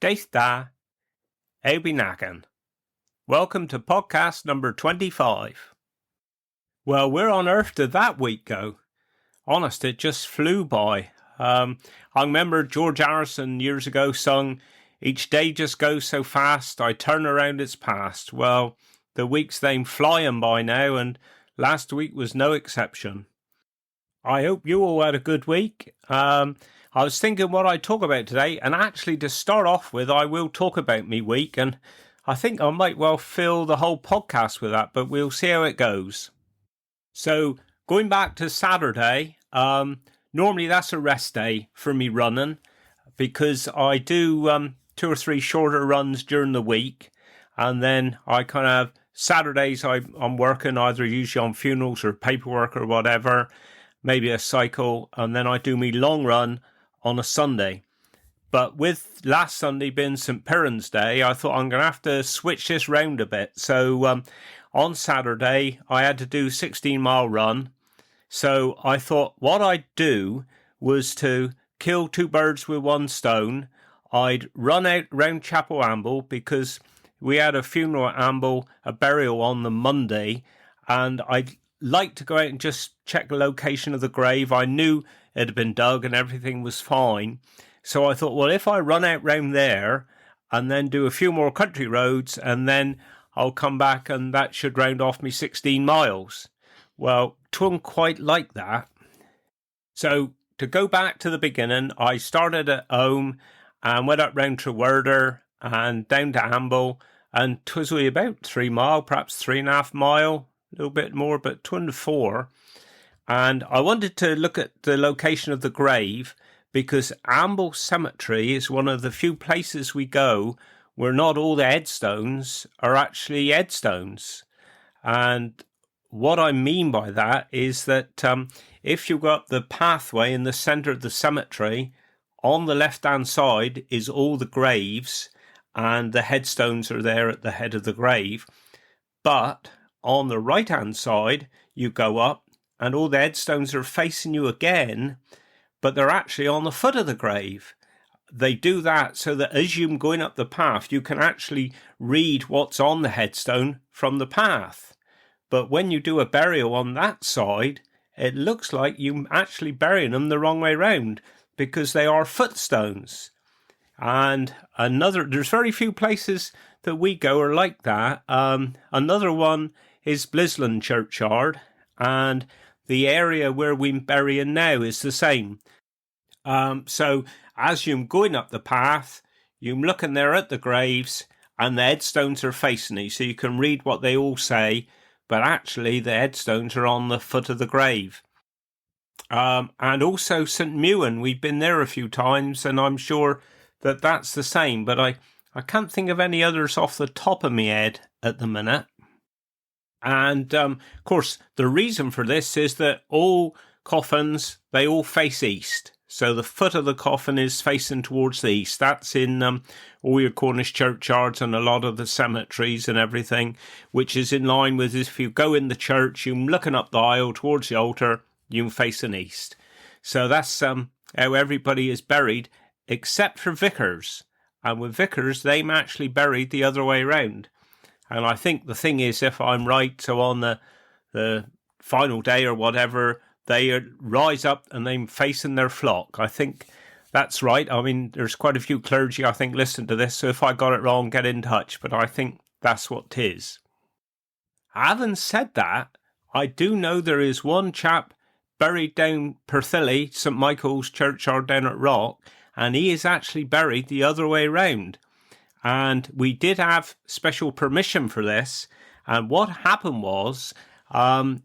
Daith da, Eubinagan. Welcome to podcast number 25. Well, where on earth did that week go? Honest, it just flew by. I remember George Harrison years ago sung, "Each day just goes so fast, I turn around it's past." Well, the week's them flying by now, and last week was no exception. I hope you all had a good week. I was thinking what I'd talk about today, and actually to start off with, I will talk about me week, and I think I might well fill the whole podcast with that, but we'll see how it goes. So, going back to Saturday, normally that's a rest day for me running, because I do 2 or 3 shorter runs during the week, and then I kind of, Saturdays I'm working either usually on funerals or paperwork or whatever, maybe a cycle, and then I do me long run on a Sunday. But with last Sunday being St. Piran's Day, I thought I'm going to have to switch this round a bit. So on Saturday, I had to do 16-mile run. So I thought what I'd do was to kill 2 birds with 1 stone. I'd run out round Chapel Amble because we had a funeral at Amble, a burial on the Monday, and I'd like to go out and just check the location of the grave. I knew it had been dug and everything was fine. So I thought, well, if I run out round there and then do a few more country roads and then I'll come back and that should round off me 16 miles. Well, twouldn't quite like that. So to go back to the beginning, I started at home and went up round Trewerder and down to Amble, and 'twas only about 3 mile, perhaps 3.5 mile, a little bit more, but 24. And I wanted to look at the location of the grave because Amble Cemetery is one of the few places we go where not all the headstones are actually headstones. And what I mean by that is that if you go up the pathway in the centre of the cemetery, on the left-hand side is all the graves, and the headstones are there at the head of the grave. But on the right-hand side, you go up, and all the headstones are facing you again, but they're actually on the foot of the grave. They do that so that as you're going up the path, you can actually read what's on the headstone from the path. But when you do a burial on that side, it looks like you're actually burying them the wrong way round because they are footstones. And there's very few places that we go are like that. Another one is Blisland Churchyard, and the area where we're burying now is the same. So as you're going up the path, you're looking there at the graves, and the headstones are facing you, so you can read what they all say, but actually the headstones are on the foot of the grave. And also St. Mewan, we've been there a few times, and I'm sure that that's the same, but I can't think of any others off the top of my head at the minute. And, of course, the reason for this is that all coffins, they all face east. So the foot of the coffin is facing towards the east. That's in all your Cornish churchyards and a lot of the cemeteries and everything, which is in line with if you go in the church, you're looking up the aisle towards the altar, you're facing east. So that's how everybody is buried, except for vicars. And with vicars, they're actually buried the other way around. And I think the thing is, if I'm right, so on the final day or whatever, they rise up and they're facing their flock. I think that's right. I mean, there's quite a few clergy, I think, listen to this. So if I got it wrong, get in touch. But I think that's what 'tis. Having said that, I do know there is one chap buried down Perthilly, St. Michael's Churchyard down at Rock, and he is actually buried the other way round. And we did have special permission for this. And what happened was,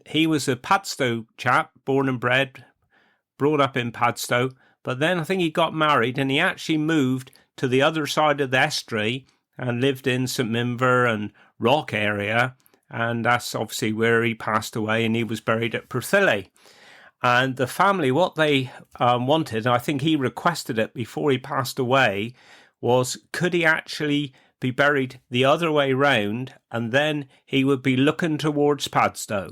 he was a Padstow chap, born and bred, brought up in Padstow. But then I think he got married and he actually moved to the other side of the estuary and lived in St. Minver and Rock area. And that's obviously where he passed away, and he was buried at Perthilly. And the family, what they wanted, and I think he requested it before he passed away, was could he actually be buried the other way round, and then he would be looking towards Padstow.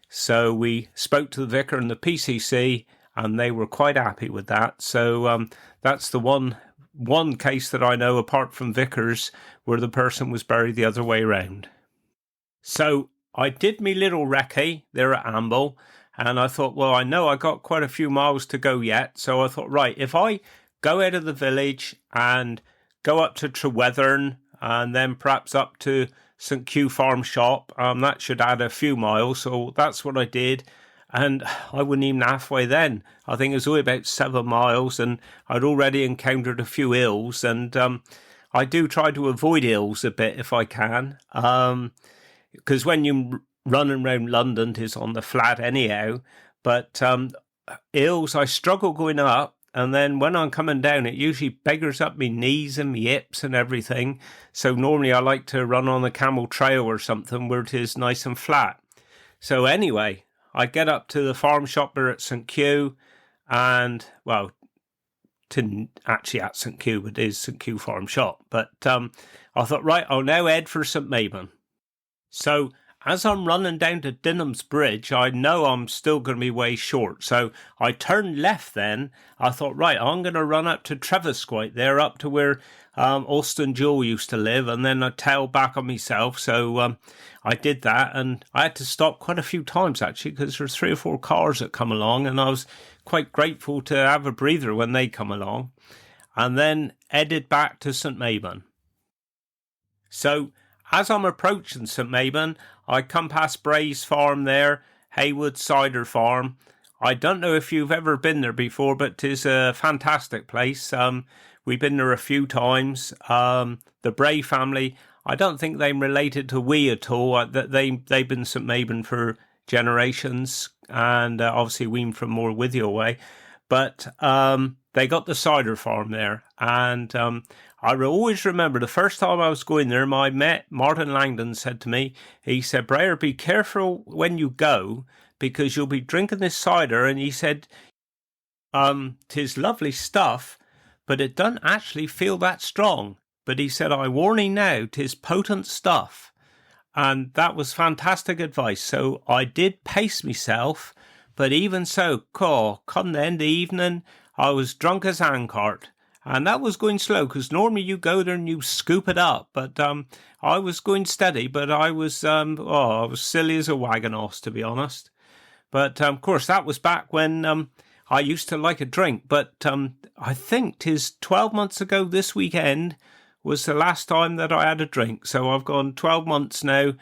So we spoke to the vicar and the PCC, and they were quite happy with that. So that's the one one case that I know, apart from Vickers, where the person was buried the other way round. So I did me little recce there at Amble, and I thought, well, I know I got quite a few miles to go yet. So I thought, right, if I go out of the village and go up to Trewethern and then perhaps up to St. Kew Farm Shop, that should add a few miles. So that's what I did. And I wasn't even halfway then. I think it was only about 7 miles, and I'd already encountered a few hills. And I do try to avoid hills a bit if I can, because when you're running around London, it's on the flat anyhow. But hills, I struggle going up. And then when I'm coming down, it usually beggars up my knees and my hips and everything. So normally I like to run on the Camel Trail or something where it is nice and flat. So anyway, I get up to the farm shop there at St. Kew, and, well, actually at St. Kew, but it is St. Kew Farm Shop. But I thought, right, I'll now head for St. Mabon. So as I'm running down to Dinham's Bridge, I know I'm still going to be way short. So I turned left then. I thought, right, I'm going to run up to Trevasquite there, up to where Alston Jewell used to live, and then I tailed back on myself. So I did that, and I had to stop quite a few times, actually, because there's 3 or 4 cars that come along, and I was quite grateful to have a breather when they come along. And then headed back to St. Mabon. So as I'm approaching St. Mabon, I come past Bray's farm there, Haywood Cider Farm. I don't know if you've ever been there before, but 'tis a fantastic place. We've been there a few times. The Bray family, I don't think they're related to we at all. They've been St. Mabon for generations, and obviously we from more Withio way. But they got the cider farm there, and I always remember the first time I was going there, my mate Martin Langdon said to me, he said, Brayer, be careful when you go, because you'll be drinking this cider, and he said, 'tis lovely stuff, but it doesn't actually feel that strong. But he said, I warn you now, 'tis potent stuff. And that was fantastic advice. So I did pace myself, but even so, come the end of the evening, I was drunk as handcart. And that was going slow, because normally you go there and you scoop it up. But I was going steady, but I was I was silly as a wagon horse, to be honest. But of course, that was back when I used to like a drink. But I think 'tis 12 months ago this weekend was the last time that I had a drink. So I've gone 12 months now,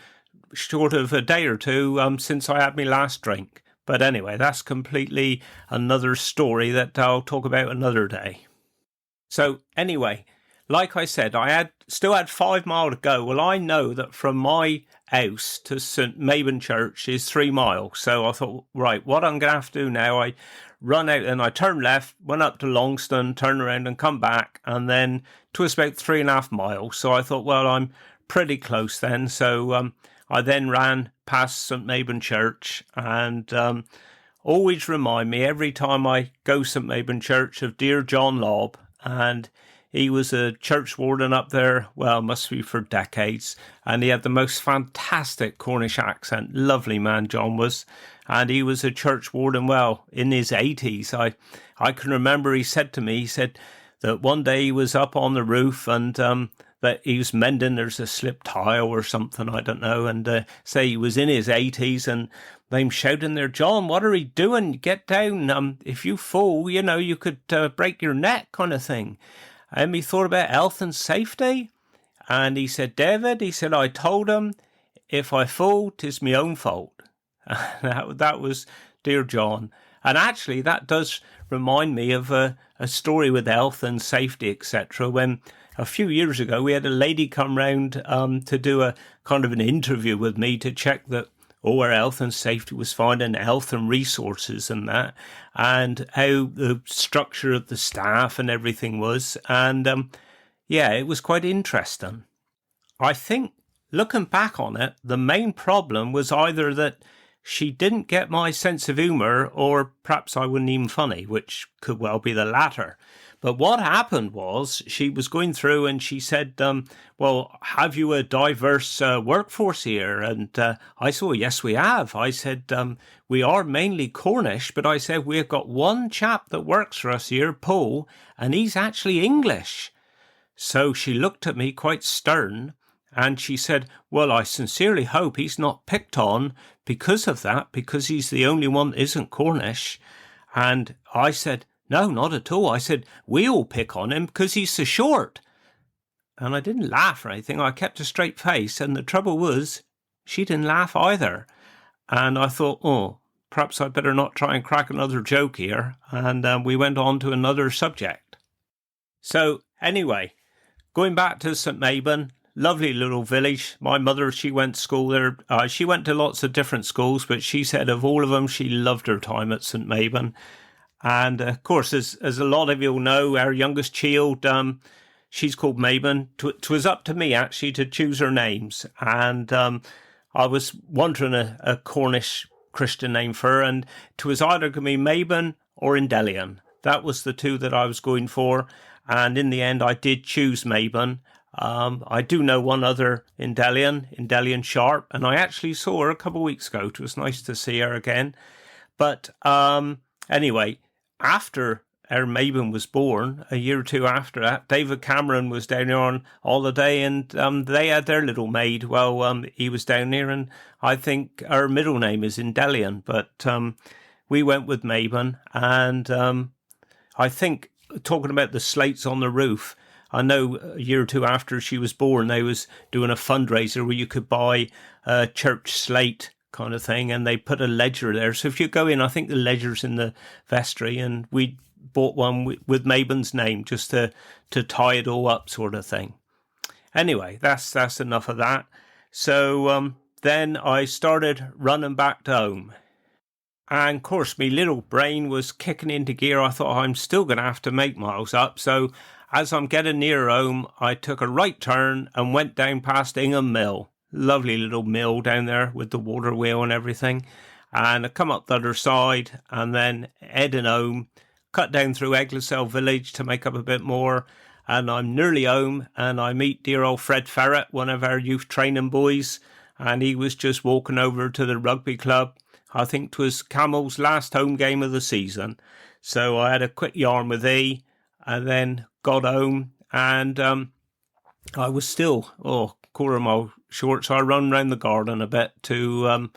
short of a day or two, since I had my last drink. But anyway, that's completely another story that I'll talk about another day. So anyway, like I said, I still had 5 miles to go. Well, I know that from my house to St. Mabon Church is 3 miles. So I thought, right, what I'm going to have to do now, I run out and I turned left, went up to Longston, turned around and come back. And then it was about 3.5 miles. So I thought, well, I'm pretty close then. So I then ran past St. Mabon Church, and always remind me every time I go St. Mabon Church of dear John Lobb. And he was a church warden up there, well, must be for decades. And he had the most fantastic Cornish accent. Lovely man, John was. And he was a church warden, well, in his 80s. I can remember he said to me, he said that one day he was up on the roof and that he was mending, there's a slip tile or something, I don't know. And say he was in his 80s and them shouting there, John, what are you doing? Get down. If you fall, you could break your neck, kind of thing. And he thought about health and safety. And he said, David, he said, I told him, if I fall, 'tis my own fault. That was dear John. And actually, that does remind me of a story with health and safety, etc. When a few years ago, we had a lady come round to do a kind of an interview with me to check that all our health and safety was fine, and health and resources and that, and how the structure of the staff and everything was. And it was quite interesting. I think, looking back on it, the main problem was either that she didn't get my sense of humour, or perhaps I wasn't even funny, which could well be the latter. But what happened was she was going through and she said, well, have you a diverse workforce here? And I said, well, yes, we have. I said, we are mainly Cornish, but I said, we've got one chap that works for us here, Paul, and he's actually English. So she looked at me quite stern and she said, well, I sincerely hope he's not picked on because of that, because he's the only one that isn't Cornish. And I said, no, not at all. I said, we all pick on him because he's so short. And I didn't laugh or anything. I kept a straight face. And the trouble was, she didn't laugh either. And I thought, oh, perhaps I'd better not try and crack another joke here. And we went on to another subject. So anyway, going back to St. Mabon, lovely little village. My mother, she went to school there. She went to lots of different schools, but she said of all of them, she loved her time at St. Mabon. And, of course, as a lot of you will know, our youngest child, she's called Mabon. 'Twas up to me, actually, to choose her names. And I was wanting a Cornish Christian name for her, and 'twas either going to be Mabon or Indelian. That was the two that I was going for. And in the end, I did choose Mabon. I do know one other Indelian Sharp, and I actually saw her a couple of weeks ago. It was nice to see her again. But anyway, after our Mabon was born, a year or two after that, David Cameron was down here on holiday, and they had their little maid. Well, he was down here, and I think our middle name is Indelian, but we went with Mabon. And I think, talking about the slates on the roof, I know a year or two after she was born, they was doing a fundraiser where you could buy a church slate kind of thing, and they put a ledger there. So if you go in, I think the ledger's in the vestry, and we bought one with Mabon's name just to tie it all up, sort of thing. Anyway, that's enough of that. So then I started running back to home. And of course, my little brain was kicking into gear. I thought, I'm still going to have to make miles up. So as I'm getting near home, I took a right turn and went down past Ingham Mill. Lovely little mill down there with the water wheel and everything. And I come up the other side and then heading home, cut down through Egglesell village to make up a bit more. And I'm nearly home and I meet dear old Fred Ferret, one of our youth training boys. And he was just walking over to the rugby club. I think 'twas Camel's last home game of the season. So I had a quick yarn with he and then got home, and I was still quarter mile short, so I run round the garden a bit to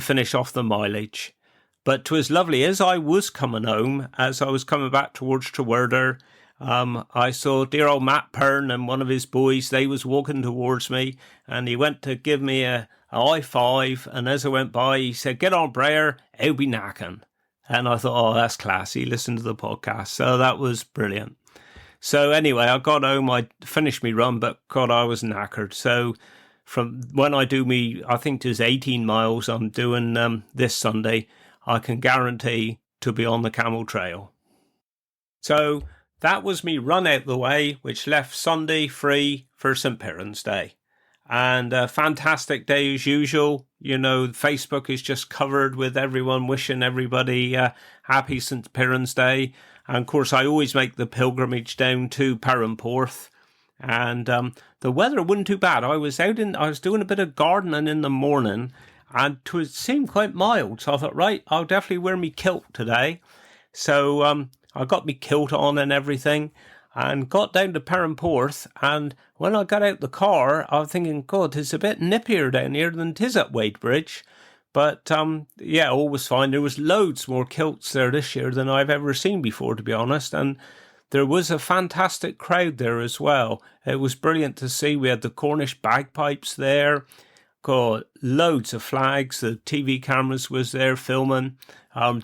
finish off the mileage. But 'twas lovely. As I was coming home, as I was coming back towards Trewerder, I saw dear old Matt Pern and one of his boys. They was walking towards me, and he went to give me a high five, and as I went by, he said, "Get on, Brayer, I'll be knacking." And I thought, oh, that's classy. Listen to the podcast. So that was brilliant. So anyway, I got home, I finished my run, but God, I was knackered. So from when I do I think there's 18 miles I'm doing this Sunday, I can guarantee to be on the Camel Trail. So that was me run out the way, which left Sunday free for St. Piran's Day. And a fantastic day as usual. You know, Facebook is just covered with everyone wishing everybody happy St. Piran's Day. And of course, I always make the pilgrimage down to Perranporth. And the weather wasn't too bad. I was doing a bit of gardening in the morning, and it seemed quite mild. So I thought, right, I'll definitely wear me kilt today. So I got me kilt on and everything, and got down to Perranporth. And when I got out the car, I was thinking, God, it's a bit nippier down here than it is at Wadebridge. But, yeah, all was fine. There was loads more kilts there this year than I've ever seen before, to be honest. And there was a fantastic crowd there as well. It was brilliant to see. We had the Cornish bagpipes there. God, loads of flags. The TV cameras was there filming.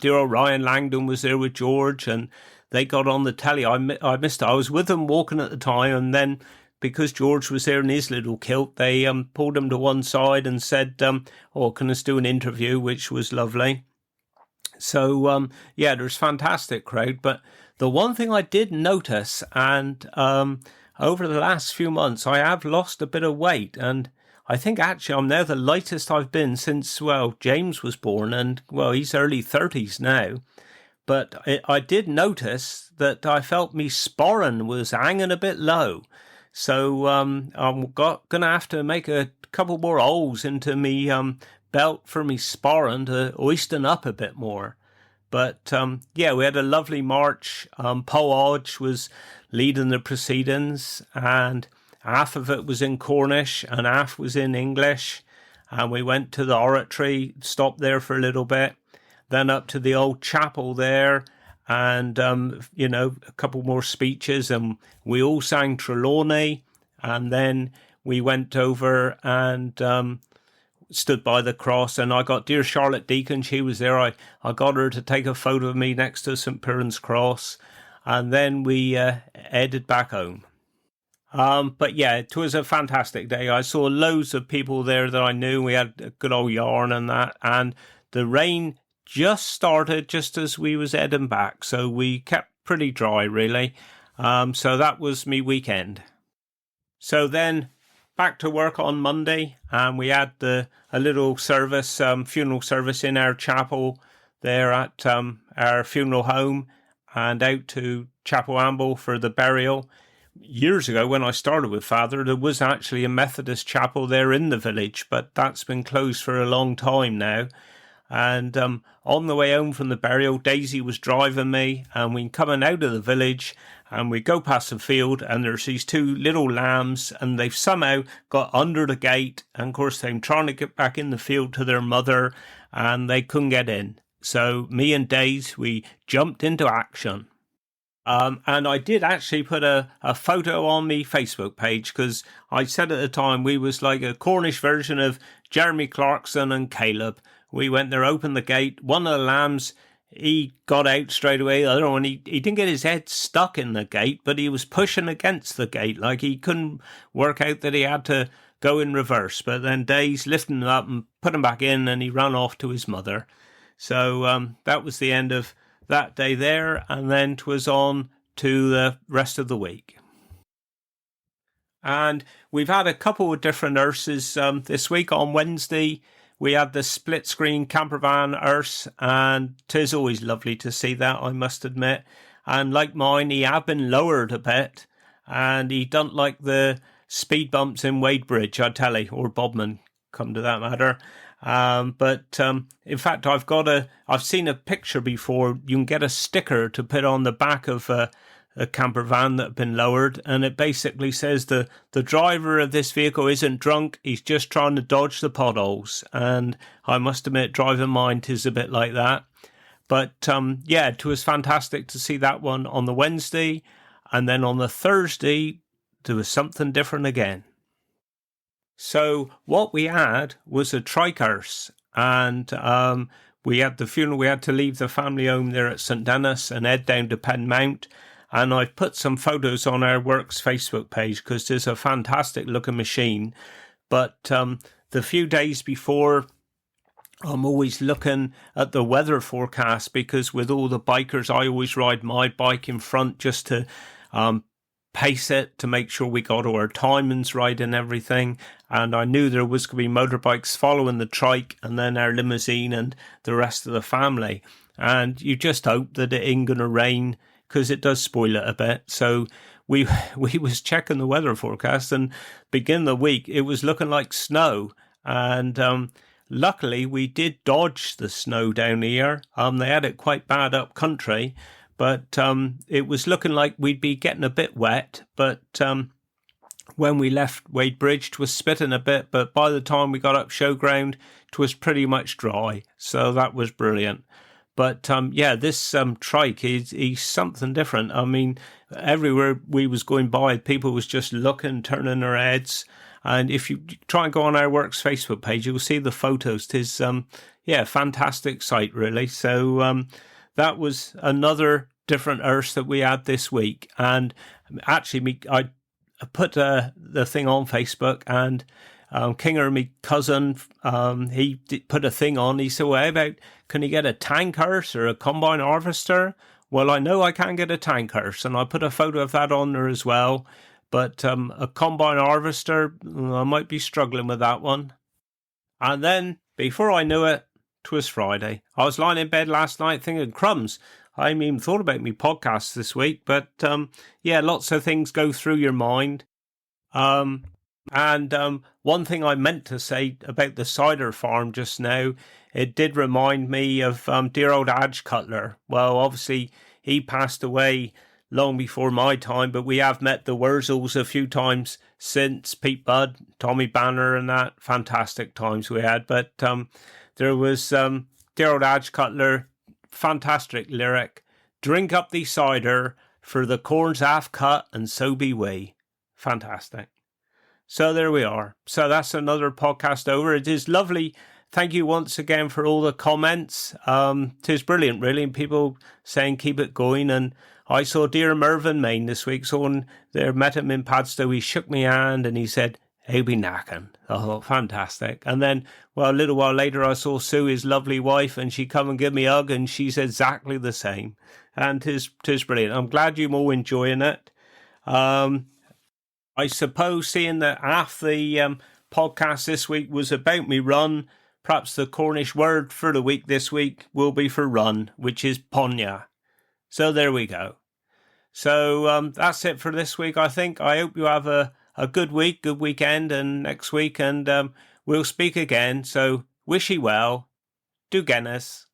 Dear old Ryan Langdon was there with George, and they got on the telly. I missed it. I was with them walking at the time, and then because George was there in his little kilt, they pulled him to one side and said, oh, can us do an interview, which was lovely. So, yeah, there's fantastic crowd. But the one thing I did notice, and over the last few months, I have lost a bit of weight. And I think actually I'm now the lightest I've been since, well, James was born. And, well, he's early 30s now. but I did notice that I felt me sporran was hanging a bit low. So I'm gonna have to make a couple more holes into me belt for me sporran to hoisting up a bit more. But yeah, we had a lovely march. Paul Hodge was leading the proceedings, and half of it was in Cornish and half was in English. And we went to the oratory, stopped there for a little bit, then up to the old chapel there, and a couple more speeches, and we all sang Trelawney, and then we went over and stood by the cross, and I got dear Charlotte Deacon, she was there. I got her to take a photo of me next to St. Piran's cross, and then we headed back home. But yeah, it was a fantastic day. I saw loads of people there that I knew. We had a good old yarn and that, and the rain just started just as we was heading back, so we kept pretty dry really. So that was me weekend. So then back to work on Monday, and we had a little service, funeral service in our chapel there at our funeral home, and out to Chapel Amble for the burial. Years ago, when I started with Father, there was actually a Methodist chapel there in the village, but that's been closed for a long time now. And on the way home from the burial, Daisy was driving me, and we coming out of the village, and we go past the field, and there's these two little lambs, and they've somehow got under the gate, and of course they're trying to get back in the field to their mother, and they couldn't get in. So me and Daisy, we jumped into action. And I did actually put a photo on my Facebook page, because I said at the time we was like a Cornish version of Jeremy Clarkson and Caleb. We went there, opened the gate. One of the lambs, he got out straight away. The other one, he didn't get his head stuck in the gate, but he was pushing against the gate. Like he couldn't work out that he had to go in reverse. But then Days lifted him up and put him back in, and he ran off to his mother. So that was the end of that day there, and then 'twas on to the rest of the week. And we've had a couple of different hearses this week. On Wednesday, we had the split screen campervan hearse, and 'tis always lovely to see that, I must admit. And like mine, he had been lowered a bit, and he don't like the speed bumps in Wadebridge, I tell you, or Bodmin, come to that matter. But in fact, I've seen a picture before. You can get a sticker to put on the back of a camper van that had been lowered, and it basically says the driver of this vehicle isn't drunk, he's just trying to dodge the potholes. And I must admit, driving mine is a bit like that. But yeah, it was fantastic to see that one on the Wednesday, and then on the Thursday there was something different again. So what we had was a trike hearse, and we had the funeral. We had to leave the family home there at St Dennis and head down to Penmount. And I've put some photos on our Works Facebook page, because there's a fantastic looking machine. But the few days before, I'm always looking at the weather forecast, because with all the bikers, I always ride my bike in front just to pace it, to make sure we got all our timings right and everything. And I knew there was going to be motorbikes following the trike, and then our limousine and the rest of the family. And you just hope that it ain't going to rain, because it does spoil it a bit. So we was checking the weather forecast, and beginning of the week it was looking like snow. And luckily we did dodge the snow down here. They had it quite bad up country, but it was looking like we'd be getting a bit wet. But when we left Wadebridge, it was spitting a bit, but by the time we got up showground, it was pretty much dry. So that was brilliant. But yeah, this trike he's something different. I mean, everywhere we was going by, people was just looking, turning their heads. And if you try and go on our Works Facebook page, you'll see the photos. Tis yeah, fantastic sight really. So that was another different hearse that we had this week. And actually, I put the thing on Facebook, and Kinger, my cousin, he put a thing on. He said, well, how about, can you get a tank hearse or a combine harvester? Well, I know I can't get a tank hearse, and I put a photo of that on there as well. But a combine harvester, I might be struggling with that one. And then, before I knew it, 'twas Friday. I was lying in bed last night thinking, crumbs, I haven't even thought about me podcasts this week, but yeah, lots of things go through your mind. And one thing I meant to say about the cider farm just now, it did remind me of dear old Adge Cutler. Well, obviously he passed away long before my time, but we have met the Wurzels a few times since. Pete Budd, Tommy Banner and that. Fantastic times we had. But there was dear old Adge Cutler, fantastic lyric. Drink up the cider, for the corn's half cut and so be we. Fantastic. So there we are. So that's another podcast over. It is lovely. Thank you once again for all the comments. It is brilliant, really. And people saying keep it going. And I saw dear Mervyn Main this week. Someone there met him in Padstow. He shook my hand and he said, "I'll be knacking." Oh, fantastic. And then, well, a little while later, I saw Sue, his lovely wife, and she come and give me a hug and she said exactly the same. And tis brilliant. I'm glad you're all enjoying it. I suppose, seeing that half the podcast this week was about me run, perhaps the Cornish word for the week this week will be for run, which is ponya. So there we go. So that's it for this week, I think. I hope you have a good week, good weekend, and next week, and we'll speak again. So wish ye well. Do Guinness.